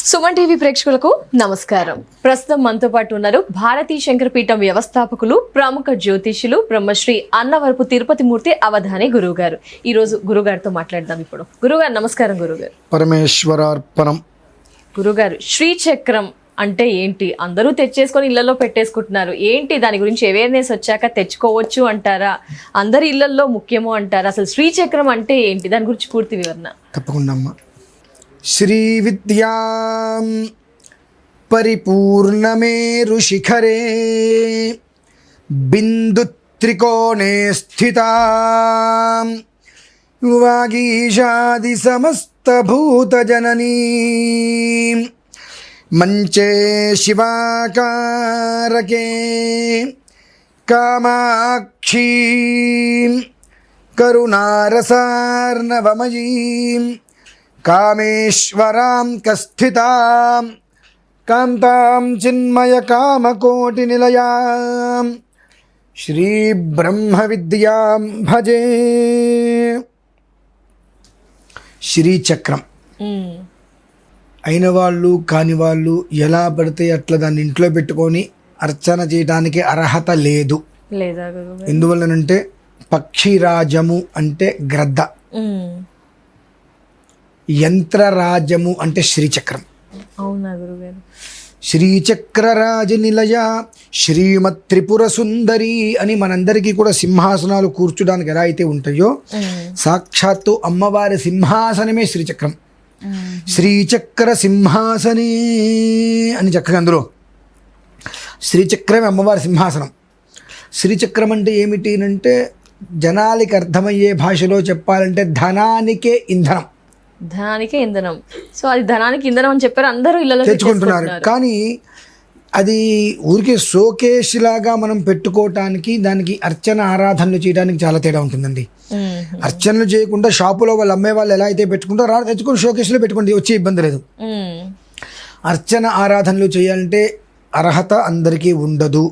Suman TV ప్రేక్షకులకు నమస్కారం. ప్రస్తుతం మనతో పాటు ఉన్నారు భారతీ శంకరపీఠం వ్యవస్థాపకులు, ప్రముఖ జ్యోతిష్యులు, బ్రహ్మశ్రీ అన్నవరపు తిరుపతి మూర్తి అవధాని గురువు గారు. ఈ రోజు గురుగారితో మాట్లాడదాం. ఇప్పుడు గురుగారు నమస్కారం. గురుగారు పరమేశ్వరార్పణం. గురుగారు, శ్రీచక్రం అంటే ఏంటి? అందరూ తెచ్చేసుకొని ఇళ్లలో పెట్టేసుకుంటున్నారు. ఏంటి దాని గురించి అవేర్నెస్ వచ్చాక తెచ్చుకోవచ్చు అంటారా? అందరి ఇళ్లలో ముఖ్యమో అంటారా? అసలు శ్రీచక్రం అంటే ఏంటి? దాని గురించి పూర్తి వివరణ. తప్పకుండా అమ్మా. శ్రీ విద్యాం పరిపూర్ణమేరు శిఖరే బిందు త్రికోణే స్థితాం వాగీషాది సమస్త భూత జననీ మంచే శివాకారకే కామాక్షీ కరుణారసార్ణవమయీం కామేశ్వరాం కస్థితాం కాంతాం చిన్మయ కామకోటి నిలయాం శ్రీ బ్రహ్మ విద్యాం భజే. శ్రీచక్రం అయిన వాళ్ళు కాని వాళ్ళు ఎలా పడితే అట్లా దాన్ని ఇంట్లో పెట్టుకొని అర్చన చేయడానికి అర్హత లేదు. ఎందువల్లనంటే పక్షిరాజము అంటే గ్రద్ద, యంత్రరాజము అంటే శ్రీచక్రం. అవునా గురుగారు? శ్రీచక్రరాజ నిలయ శ్రీమత్ త్రిపుర సుందరి అని మనందరికీ కూడా సింహాసనాలు కూర్చోడానికి ఎలా అయితే ఉంటాయో సాక్షాత్తు అమ్మవారి సింహాసనమే శ్రీచక్రం. శ్రీచక్ర సింహాసనే అని చక్కగా అందులో శ్రీచక్రమే అమ్మవారి సింహాసనం. శ్రీచక్రం అంటే ఏమిటి అంటే జనాలకి అర్థమయ్యే భాషలో చెప్పాలంటే ధనానికే ఇంధనం. ధనానికే ఇంధనం. సో అది ధనానికి ఇంధనం అని చెప్పారు, అందరూ ఇళ్ళలో తెచ్చుకుంటున్నారు. కానీ అది ఊరికే షోకేష్ లాగా మనం పెట్టుకోవటానికి దానికి అర్చన ఆరాధనలు చేయడానికి చాలా తేడా ఉంటుందండి. అర్చనలు చేయకుండా షాపులో వాళ్ళు అమ్మే వాళ్ళు ఎలా అయితే పెట్టుకుంటారో తెచ్చుకుని షోకేష్లో పెట్టుకోండి, వచ్చే ఇబ్బంది లేదు. అర్చన ఆరాధనలు చేయాలంటే అర్హత అందరికీ ఉండదు.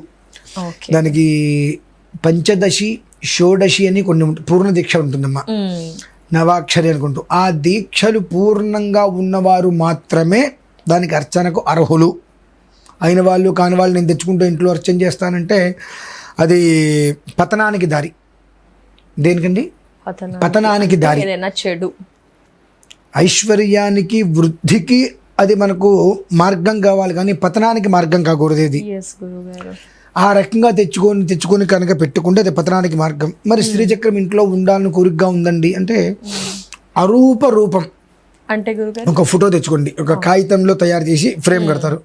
దానికి పంచదశి షోడశి అని కొన్ని పూర్ణ దీక్ష ఉంటుందమ్మా, నవాక్షరి అనుకుంటూ. ఆ దీక్షలు పూర్ణంగా ఉన్నవారు మాత్రమే దానికి అర్చనకు అర్హులు. అయిన వాళ్ళు కాని వాళ్ళు నేను తెచ్చుకుంటూ ఇంట్లో అర్చన చేస్తానంటే అది పతనానికి దారి. దేనికండి? పతనానికి దారి. చెడు ఐశ్వర్యానికి వృద్ధికి అది మనకు మార్గం కావాలి, కానీ పతనానికి మార్గం కాకూడదు. ఇది ఆ రకంగా తెచ్చుకొని కనుక పెట్టుకుంటే అది పతనానికి మార్గం. మరి శ్రీచక్రం ఇంట్లో ఉండాలని కోరికగా ఉందండి అంటే అరూప రూపం అంటే ఒక ఫోటో తెచ్చుకోండి, ఒక కాగితంలో తయారు చేసి ఫ్రేమ్ కడతారు,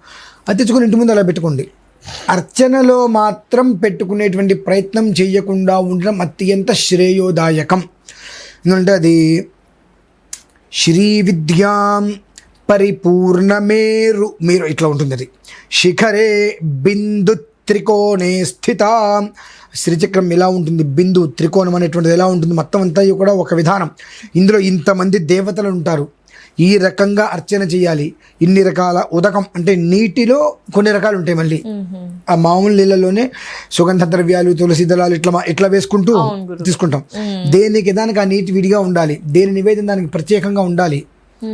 అది తెచ్చుకొని ఇంటి ముందు అలా పెట్టుకోండి. అర్చనలో మాత్రం పెట్టుకునేటువంటి ప్రయత్నం చేయకుండా ఉండడం అత్యంత శ్రేయోదాయకం. ఎందుకంటే అది శ్రీ విద్యాం పరిపూర్ణమేరు మీరు ఇట్లా ఉంటుంది. అది శిఖరే బిందు త్రికోణే స్థిత. శ్రీచక్రం ఎలా ఉంటుంది, బిందు త్రికోణం అనేటువంటిది ఎలా ఉంటుంది, మొత్తం అంతా కూడా ఒక విధానం. ఇందులో ఇంతమంది దేవతలు ఉంటారు, ఈ రకంగా అర్చన చేయాలి. ఇన్ని రకాల ఉదకం అంటే నీటిలో కొన్ని రకాలు ఉంటాయి. మళ్ళీ ఆ మామూలు నీళ్ళలోనే సుగంధ ద్రవ్యాలు, తులసి దళాలు ఇట్లా వేసుకుంటూ తీసుకుంటాం. దేనికి దానికి ఆ నీటి విడిగా ఉండాలి, దేని నివేదన దానికి ప్రత్యేకంగా ఉండాలి.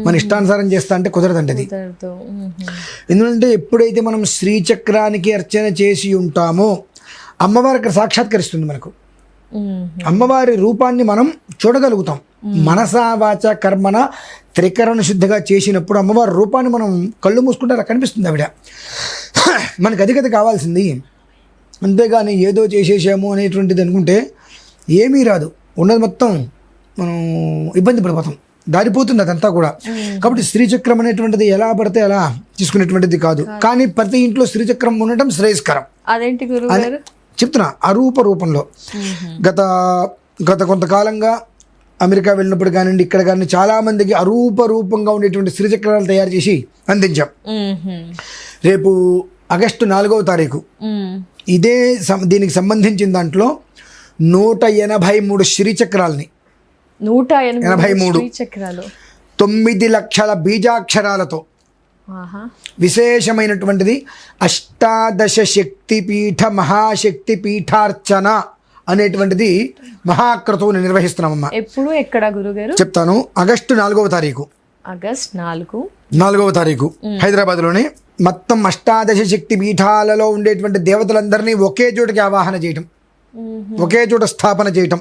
మన ఇష్టానుసారం చేస్తా అంటే కుదరదండి అది. ఎందుకంటే ఎప్పుడైతే మనం శ్రీచక్రానికి అర్చన చేసి ఉంటామో అమ్మవారి అక్కడ సాక్షాత్కరిస్తుంది. మనకు అమ్మవారి రూపాన్ని మనం చూడగలుగుతాం. మనసా వాచ కర్మన త్రికరణ శుద్ధిగా చేసినప్పుడు అమ్మవారి రూపాన్ని మనం కళ్ళు మూసుకుంటే అలా కనిపిస్తుంది ఆవిడ. మనకు అధికత కావాల్సింది, అంతేగాని ఏదో చేసేసాము అనేటువంటిది అనుకుంటే ఏమీ రాదు. ఉన్నది మొత్తం మనం ఇబ్బంది పడిపోతాం, దారిపోతుంది అదంతా కూడా. కాబట్టి శ్రీచక్రం అనేటువంటిది ఎలా పడితే అలా తీసుకునేటువంటిది కాదు. కానీ ప్రతి ఇంట్లో శ్రీచక్రం ఉండటం శ్రేయస్కరం. అదేంటి చెప్తున్నా, అరూప రూపంలో. గత కొంతకాలంగా అమెరికా వెళ్ళినప్పుడు కానివ్వండి, ఇక్కడ కానీ చాలా మందికి అరూప రూపంగా ఉండేటువంటి శ్రీచక్రాలు తయారు చేసి అందించాం. రేపు ఆగస్టు 4వ తారీఖు ఇదే దీనికి సంబంధించిన దాంట్లో 183 శ్రీచక్రాలని 183 9 లక్షల బీజాక్షరాలతో విశేషమైనటువంటిది అష్టాదశ శక్తిపీఠ మహాశక్తి పీఠార్చన అనేటువంటిది మహాక్రతువుని నిర్వహిస్తున్నామమ్మా. ఎప్పుడు ఎక్కడ గురుగారు? చెప్తాను. ఆగస్టు 4వ తారీఖు. ఆగస్ట్ 4 4వ తారీఖు హైదరాబాద్లోనే మొత్తం అష్టాదశ శక్తి పీఠాలలో ఉండేటువంటి దేవతలందరినీ ఒకే చోటకి ఆవాహన చేయటం, ఒకే చోట స్థాపన చేయటం,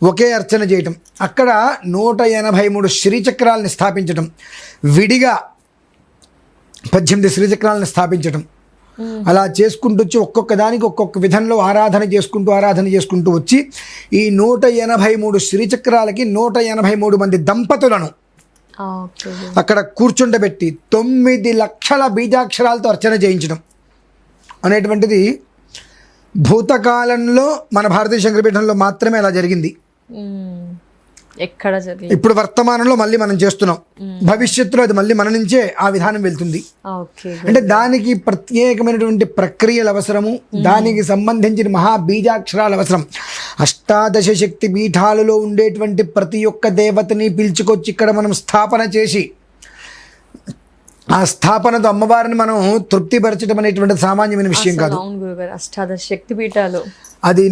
ఒకే అర్చన చేయటం, అక్కడ 183 శ్రీచక్రాలని స్థాపించటం, విడిగా 18 శ్రీచక్రాలను స్థాపించటం, అలా చేసుకుంటూ వచ్చి ఒక్కొక్క దానికి ఒక్కొక్క విధంలో ఆరాధన చేసుకుంటూ వచ్చి ఈ 183 శ్రీచక్రాలకి 183 మంది దంపతులను అక్కడ కూర్చుండబెట్టి 9 లక్షల బీజాక్షరాలతో అర్చన చేయించడం అనేటువంటిది భూతకాలంలో మన భారతీయ శంకరపీఠంలో మాత్రమే అలా జరిగింది. ఎక్కడ జరిగింది? ఇప్పుడు వర్తమానంలో మళ్ళీ మనం చేస్తున్నాం, భవిష్యత్తులో అది మళ్ళీ మన నుంచే ఆ విధానం వెళ్తుంది. అంటే దానికి ప్రత్యేకమైనటువంటి ప్రక్రియలు అవసరము, దానికి సంబంధించిన మహాబీజాక్షరాలు అవసరం. అష్టాదశ శక్తి పీఠాలలో ఉండేటువంటి ప్రతి ఒక్క దేవతని పిలుచుకొచ్చి ఇక్కడ మనం స్థాపన చేసి ఆ స్థాపనతో అమ్మవారిని మనం తృప్తిపరచడం అనేటువంటి సామాన్యమైన విషయం కాదు. అష్టాదశ శక్తి పీఠాలు అది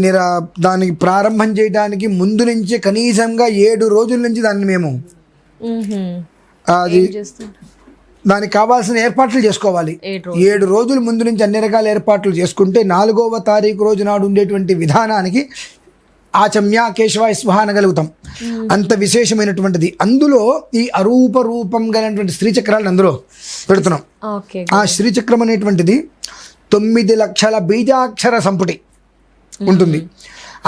దానికి ప్రారంభం చేయడానికి ముందు నుంచే కనీసంగా 7 రోజుల నుంచి దాన్ని మేము అది దానికి కావాల్సిన ఏర్పాట్లు చేసుకోవాలి. 7 రోజుల ముందు నుంచి అన్ని రకాల ఏర్పాట్లు చేసుకుంటే 4వ తారీఖు రోజు నాడు ఉండేటువంటి విధానానికి ఆచమ్య కేశవ స్వహ అనగలుగుతాం. అంత విశేషమైనటువంటిది. అందులో ఈ అరూప రూపం కలిగినటువంటి శ్రీచక్రాలను అందులో పెడుతున్నాం. ఆ శ్రీచక్రం అనేటువంటిది 9 లక్షల బీజాక్షర సంపుటి ఉంటుంది.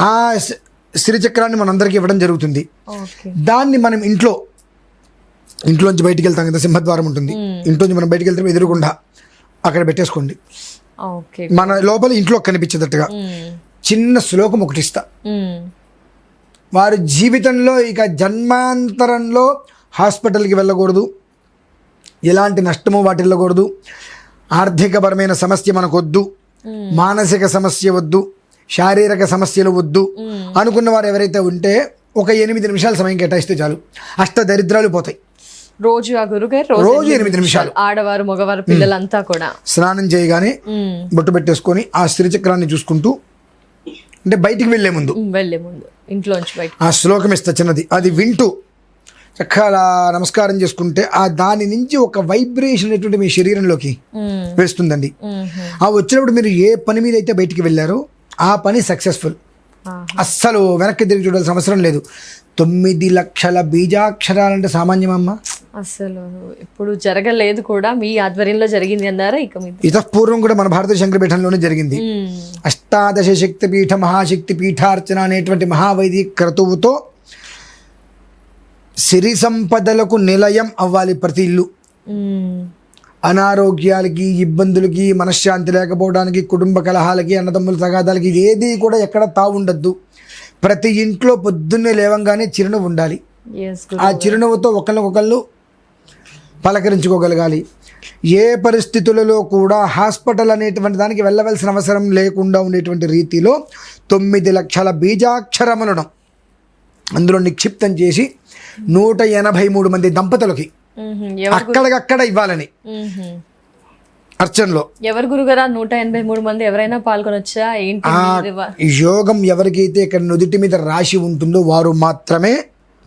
ఆ శ్రీచక్రాన్ని మనందరికీ ఇవ్వడం జరుగుతుంది. దాన్ని మనం ఇంట్లోంచి బయటికి వెళ్తాం కదా, సింహద్వారం ఉంటుంది, ఇంట్లోంచి మనం బయటికి వెళ్తాం, ఎదురుకుండా అక్కడ పెట్టేసుకోండి. మన లోపల ఇంట్లో కనిపించేటట్టుగా చిన్న శ్లోకం ఒకటి ఇస్తా. వారి జీవితంలో ఇక జన్మాంతరంలో హాస్పిటల్కి వెళ్ళకూడదు, ఎలాంటి నష్టము వాటిల్లకూడదు, ఆర్థికపరమైన సమస్య మనకు వద్దు, మానసిక సమస్య వద్దు, శారీరక సమస్యలు వద్దు అనుకున్న వారు ఎవరైతే ఉంటే ఒక 8 నిమిషాలు సమయం కేటాయిస్తే చాలు, అష్ట దరిద్రాలు పోతాయి. రోజు ఆ గురుగారు రోజు 8 నిమిషాలు ఆడవారు మగవారు పిల్లలంతా కూడా స్నానం చేయగానే బొట్టు పెట్టేసుకొని ఆ శ్రీచక్రాన్ని చూసుకుంటూ, అంటే బయటికి వెళ్లే ముందు ఇంట్లోంచి బయట ఆ శ్లోకం ఇస్తా చిన్నది, అది వింటూ చక్కగా నమస్కారం చేసుకుంటే ఆ దాని నుంచి ఒక వైబ్రేషన్ అనేటువంటి మీ శరీరంలోకి వేస్తుందండి. ఆ వచ్చినప్పుడు మీరు ఏ పని మీద అయితే బయటికి వెళ్ళారో ఆ పని సక్సెస్ఫుల్. అస్సలు వెనక్కి తిరిగి చూడాల్సిన అవసరం లేదు. 9 లక్షల బీజాక్షరాలంటే సామాన్యమమ్మా? అసలు ఇప్పుడు జరగలేదు కూడా, మీ ఆధ్వర్యంలో జరిగింది అన్నారా? ఇతపూర్వం కూడా మన భారతీయ శంకరపీఠంలోనే జరిగింది. అష్టాదశ శక్తి పీఠ మహాశక్తి పీఠార్చన అనేటువంటి మహావైదిక క్రతువుతో సిరి సంపదలకు నిలయం అవ్వాలి ప్రతి ఇల్లు. అనారోగ్యాలకి, ఇబ్బందులకి, మనశ్శాంతి లేకపోవడానికి, కుటుంబ కలహాలకి, అన్నదమ్ముల తగాదాలకి ఏది కూడా ఎక్కడ తావుండద్దు. ప్రతి ఇంట్లో పొద్దున్నే లేవంగానే చిరునవ్వు ఉండాలి. ఆ చిరునవ్వుతో ఒకళ్ళొకళ్ళు పలకరించుకోగలగాలి. ఏ పరిస్థితులలో కూడా హాస్పిటల్ అనేటువంటి దానికి వెళ్ళవలసిన అవసరం లేకుండా ఉండేటువంటి రీతిలో 9 లక్షల బీజాక్షరములను అందులో నిక్షిప్తం చేసి 183 మంది దంపతులకి అక్కడికక్కడ ఇవ్వాలని అర్చనలో. ఎవరు గురుగారా 183 మంది ఎవరైనా పాల్గొనొచ్చా ఏంటి? యోగం ఎవరికైతే ఇక్కడ నుదుటి మీద రాశి ఉంటుందో వారు మాత్రమే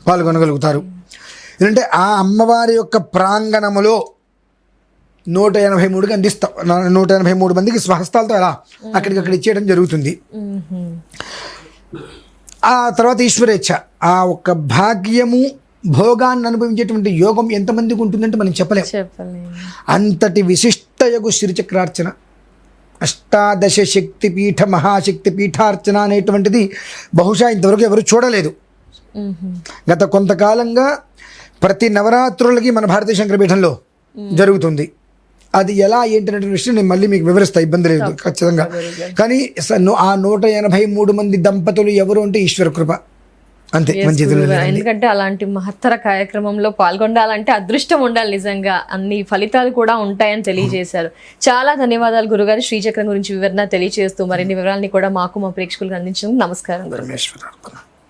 పాల్గొనగలుగుతారు. ఎందుకంటే ఆ అమ్మవారి యొక్క ప్రాంగణములో 183కి అందిస్తాం. 183 మందికి స్వహస్తాలతో అలా అక్కడికక్కడ ఇచ్చేయడం జరుగుతుంది. ఆ తర్వాత ఈశ్వరేచ్ఛ, ఆ ఒక్క భాగ్యము భోగాన్ని అనుభవించేటువంటి యోగం ఎంతమందికి ఉంటుందంటే మనం చెప్పలేము. అంతటి విశిష్టయగు శ్రీచక్రార్చన, అష్టాదశ శక్తి పీఠ మహాశక్తి పీఠార్చన అనేటువంటిది బహుశా ఇంతవరకు ఎవరు చూడలేదు. గత కొంతకాలంగా ప్రతి నవరాత్రులకి మన భారతీయ శంకరపీఠంలో జరుగుతుంది. అది ఎలా ఏంటనే విషయం నేను మళ్ళీ మీకు వివరిస్తా, ఇబ్బంది లేదు ఖచ్చితంగా. కానీ ఆ 183 మంది దంపతులు ఎవరు అంటే ఈశ్వర కృప అంతే. ఎందుకంటే అలాంటి మహత్తర కార్యక్రమంలో పాల్గొనాలంటే అదృష్టం ఉండాలి. నిజంగా అన్ని ఫలితాలు కూడా ఉంటాయని తెలియజేశారు. చాలా ధన్యవాదాలు గురుగారు. శ్రీచక్రం గురించి వివరణ తెలియజేస్తూ మరిన్ని వివరాలని కూడా మాకు మా ప్రేక్షకులకు అందించినందుకు నమస్కారం గురు.